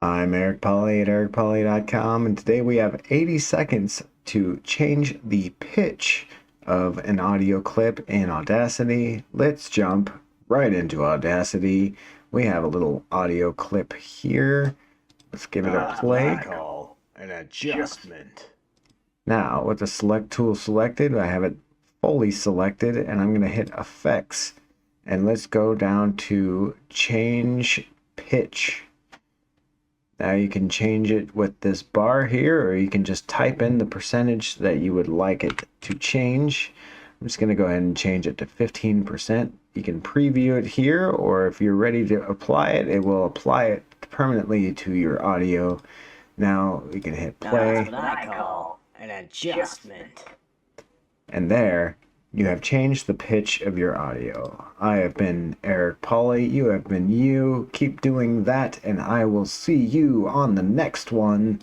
I'm Eric Polley at ericpolley.com, and today we have 80 seconds to change the pitch of an audio clip in Audacity. Let's jump right into Audacity. We have a little audio clip here. Let's give it a play. I call an adjustment. Now, with the select tool selected, I have it fully selected, and I'm going to hit effects. And let's go down to change pitch. Now you can change it with this bar here, or you can just type in the percentage that you would like it to change. I'm just going to go ahead and change it to 15%. You can preview it here, or if you're ready to apply it, it will apply it permanently to your audio. Now we can hit play. That's what I call an adjustment. And there, you have changed the pitch of your audio. I have been Eric Polley. You have been you. Keep doing that, and I will see you on the next one.